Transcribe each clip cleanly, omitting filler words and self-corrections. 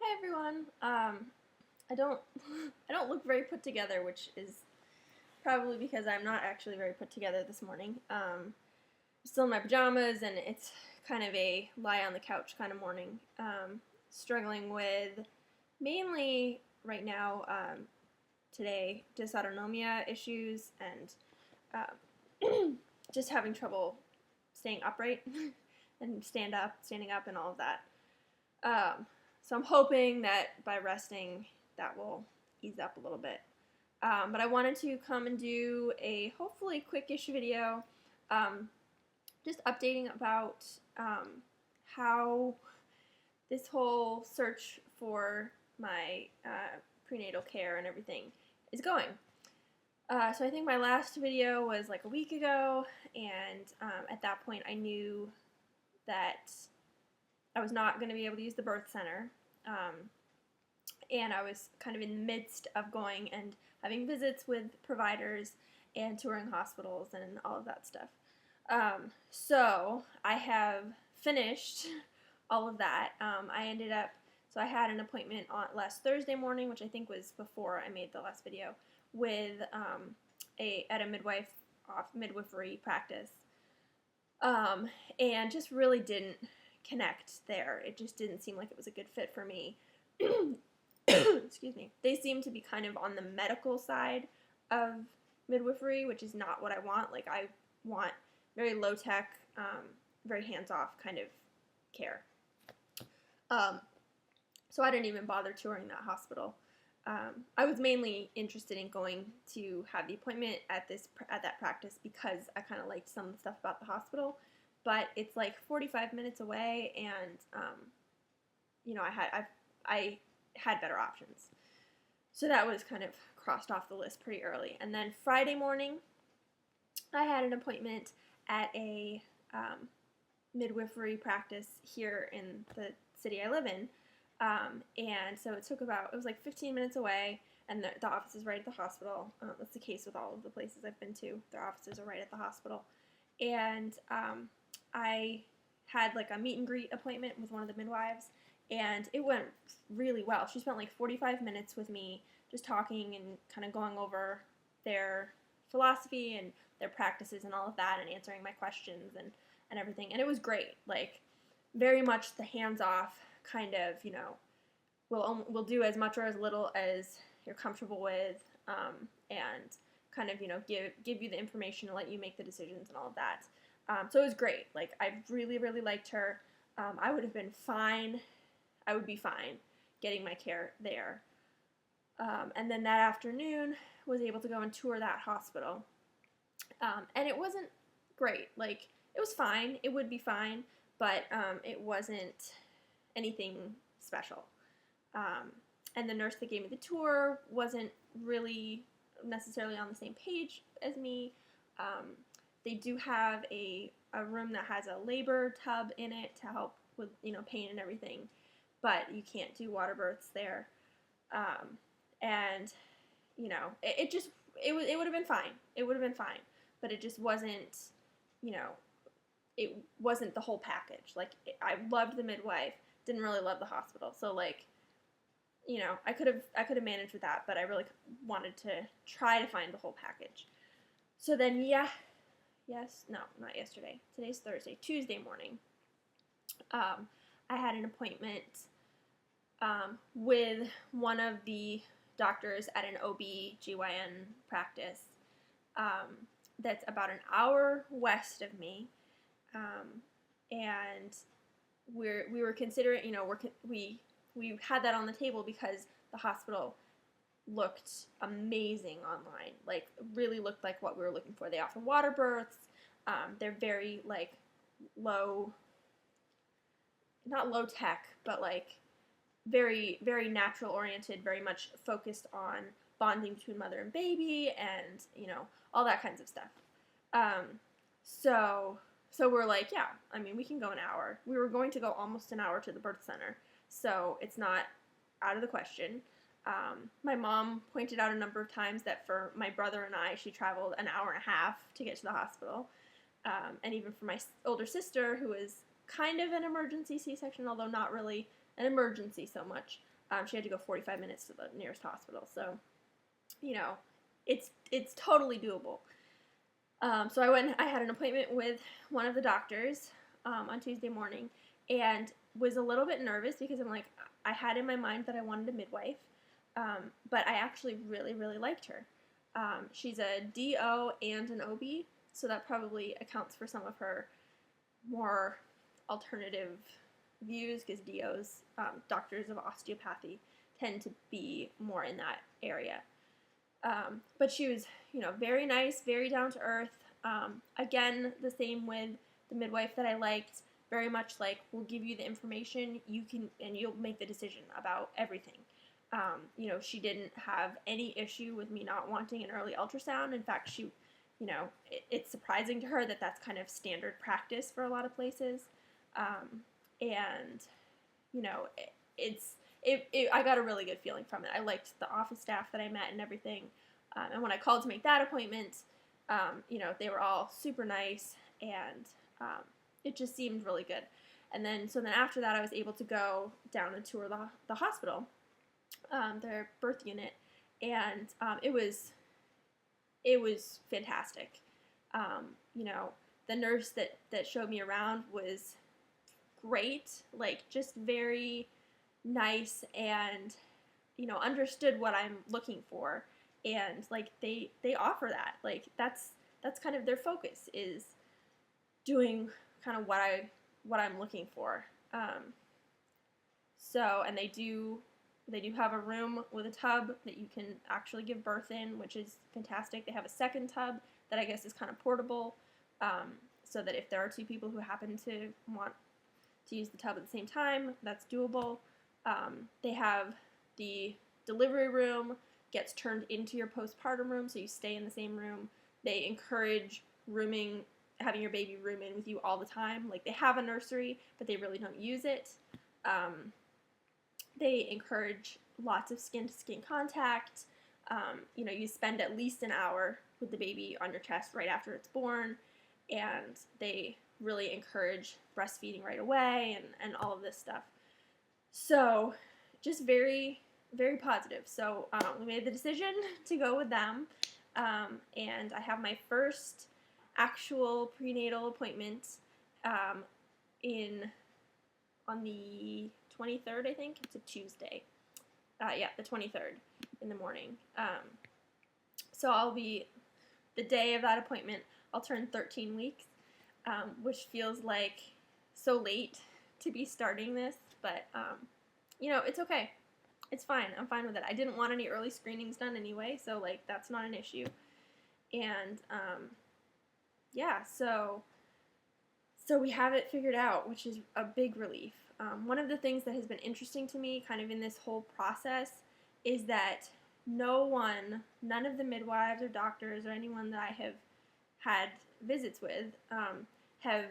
Hi everyone. I don't I don't look very put together, which is probably because I'm not actually very put together this morning. I'm still in my pajamas and it's kind of a lie on the couch kind of morning. Struggling with mainly right now today dysautonomia issues and just having trouble staying upright and standing up and all of that. So I'm hoping that by resting, that will ease up a little bit. But I wanted to come and do a hopefully quick-ish video, just updating about how this whole search for my prenatal care and everything is going. So I think my last video was like a week ago, and at that point I knew that I was not going to be able to use the birth center, and I was kind of in the midst of going and having visits with providers and touring hospitals and all of that stuff. So I have finished all of that. So I had an appointment on last Thursday morning, which I think was before I made the last video, with at a midwifery practice, and just really didn't connect there. It just didn't seem like it was a good fit for me. Excuse me. They seem to be kind of on the medical side of midwifery, which is not what I want. Like, I want very low tech, very hands-off kind of care. So I didn't even bother touring that hospital. I was mainly interested in going to have the appointment at that practice because I kind of liked some of the stuff about the hospital, but it's like 45 minutes away, and you know, I had better options, so that was kind of crossed off the list pretty early. And then Friday morning, I had an appointment at a midwifery practice here in the city I live in. And so it was like 15 minutes away, and the office is right at the hospital. That's the case with all of the places I've been to. Their offices are right at the hospital. And I had like a meet and greet appointment with one of the midwives, and it went really well. She spent like 45 minutes with me just talking and kind of going over their philosophy and their practices and all of that, and answering my questions and everything. And it was great. Like, very much the hands-off kind of, you know, we'll do as much or as little as you're comfortable with, and kind of, you know, give you the information and let you make the decisions and all of that. So it was great. Like, I really, really liked her. I would be fine getting my care there. And then that afternoon, was able to go and tour that hospital. And it wasn't great. Like, it was fine. It would be fine, but it wasn't anything special. And the nurse that gave me the tour wasn't really necessarily on the same page as me. They do have a room that has a labor tub in it to help with, you know, pain and everything, but you can't do water births there. And, you know, it would have been fine. It would have been fine, but it just wasn't, you know, it wasn't the whole package. Like, I loved the midwife, didn't really love the hospital. So, like, you know, I could have managed with that, but I really wanted to try to find the whole package. So then, not yesterday. Today's Thursday. Tuesday morning, I had an appointment with one of the doctors at an OB/GYN practice that's about an hour west of me, and we were considering, you know, we had that on the table because the hospital looked amazing online. Like, really looked like what we were looking for. They offer water births. They're very, like, not low tech, but like very, very natural oriented, very much focused on bonding between mother and baby, and, you know, all that kinds of stuff. So we're like, yeah, I mean, we can go an hour. We were going to go almost an hour to the birth center, so it's not out of the question. My mom pointed out a number of times that for my brother and I, she traveled an hour and a half to get to the hospital. And even for my older sister, who was kind of an emergency C-section, although not really an emergency so much, She had to go 45 minutes to the nearest hospital. So, you know, it's totally doable. So I had an appointment with one of the doctors on Tuesday morning, and was a little bit nervous because I'm like, I had in my mind that I wanted a midwife, but I actually really, really liked her. She's a DO and an OB, so that probably accounts for some of her more alternative views, because DOs, doctors of osteopathy, tend to be more in that area. But she was, very nice, very down to earth. Again, the same with the midwife that I liked. Very much like, we'll give you the information, and you'll make the decision about everything. She didn't have any issue with me not wanting an early ultrasound. In fact, it's surprising to her that that's kind of standard practice for a lot of places. I got a really good feeling from it. I liked the office staff that I met and everything. And when I called to make that appointment, they were all super nice, and it just seemed really good. And then after that, I was able to go down and tour the hospital, their birth unit, and it was fantastic. The nurse that showed me around was great, like, just very nice, and understood what I'm looking for, and like they offer that, like that's kind of their focus, is doing kind of what I'm looking for. And they do have a room with a tub that you can actually give birth in, which is fantastic. They have a second tub that I guess is kind of portable, so that if there are two people who happen to want to use the tub at the same time, that's doable. They have the delivery room gets turned into your postpartum room, so you stay in the same room. They encourage having your baby room in with you all the time. Like, they have a nursery, but they really don't use it. They encourage lots of skin-to-skin contact. You spend at least an hour with the baby on your chest right after it's born, and they really encourage breastfeeding right away, and all of this stuff. So, just very, very positive. So, we made the decision to go with them, and I have my first actual prenatal appointment on the 23rd, I think. It's a Tuesday. The 23rd in the morning. So I'll be, the day of that appointment, I'll turn 13 weeks, which feels like so late to be starting this, but, it's okay. It's fine. I'm fine with it. I didn't want any early screenings done anyway, so, like, that's not an issue. And, so we have it figured out, which is a big relief. One of the things that has been interesting to me kind of in this whole process is that none of the midwives or doctors or anyone that I have had visits with have,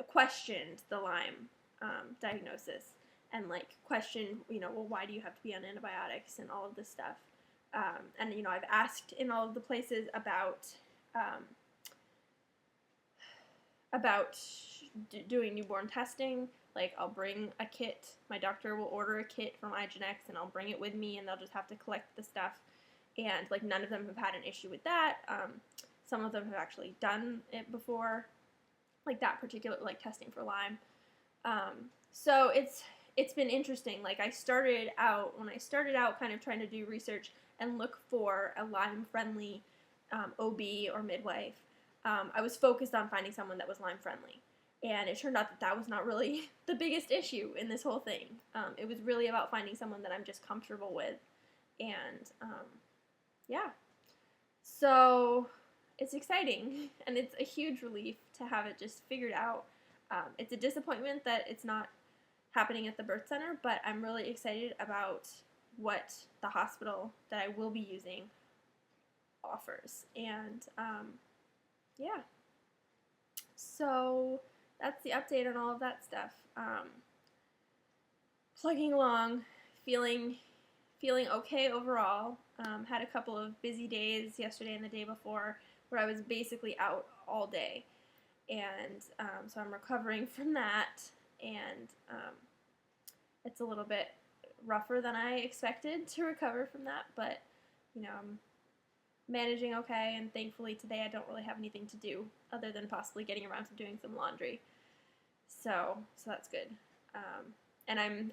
questioned the Lyme diagnosis, and like questioned, well, why do you have to be on antibiotics and all of this stuff. And I've asked in all of the places about doing newborn testing. Like, I'll bring a kit. My doctor will order a kit from IGNX, and I'll bring it with me, and they'll just have to collect the stuff. And, like, none of them have had an issue with that. Some of them have actually done it before, like that particular, like, testing for Lyme. So it's been interesting. Like, when I started out kind of trying to do research and look for a Lyme-friendly OB or midwife, I was focused on finding someone that was Lyme-friendly. And it turned out that was not really the biggest issue in this whole thing. It was really about finding someone that I'm just comfortable with. And, So, it's exciting. And it's a huge relief to have it just figured out. It's a disappointment that it's not happening at the birth center, but I'm really excited about what the hospital that I will be using offers. And, So, that's the update on all of that stuff. Plugging along, feeling okay overall. Had a couple of busy days yesterday and the day before where I was basically out all day. And so I'm recovering from that. And it's a little bit rougher than I expected to recover from that, but I'm managing okay, and thankfully today I don't really have anything to do other than possibly getting around to doing some laundry. So that's good. And I'm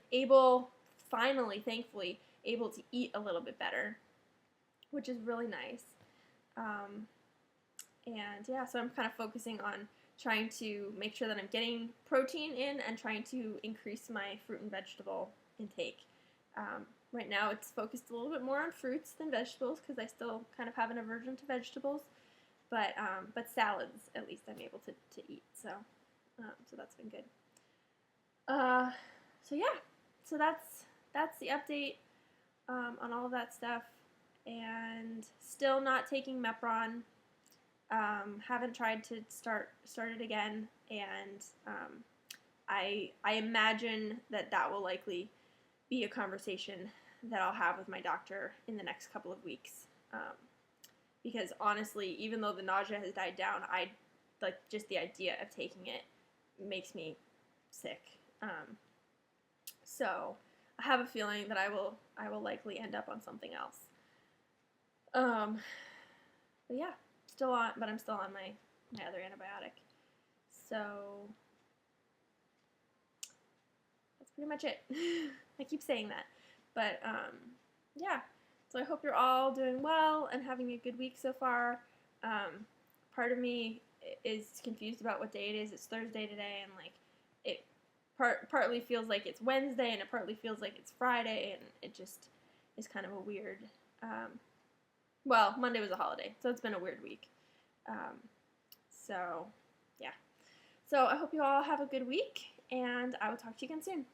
finally, thankfully, able to eat a little bit better, which is really nice. And yeah, so I'm kind of focusing on trying to make sure that I'm getting protein in and trying to increase my fruit and vegetable intake. Right now it's focused a little bit more on fruits than vegetables because I still kind of have an aversion to vegetables, but salads at least I'm able to eat, so that's been good. So yeah, so that's the update on all of that stuff, and still not taking Mepron. Haven't tried to start it again, and I imagine that will likely be a conversation that I'll have with my doctor in the next couple of weeks. Because honestly, even though the nausea has died down, just the idea of taking it makes me sick. So I have a feeling that I will likely end up on something else. But yeah, I'm still on my other antibiotic. So that's pretty much it. I keep saying that, but yeah. So I hope you're all doing well and having a good week so far. Part of me is confused about what day it is. It's Thursday today, and it partly feels like it's Wednesday, and it partly feels like it's Friday, and it just is kind of a weird. Well, Monday was a holiday, so it's been a weird week. So yeah. So I hope you all have a good week, and I will talk to you again soon.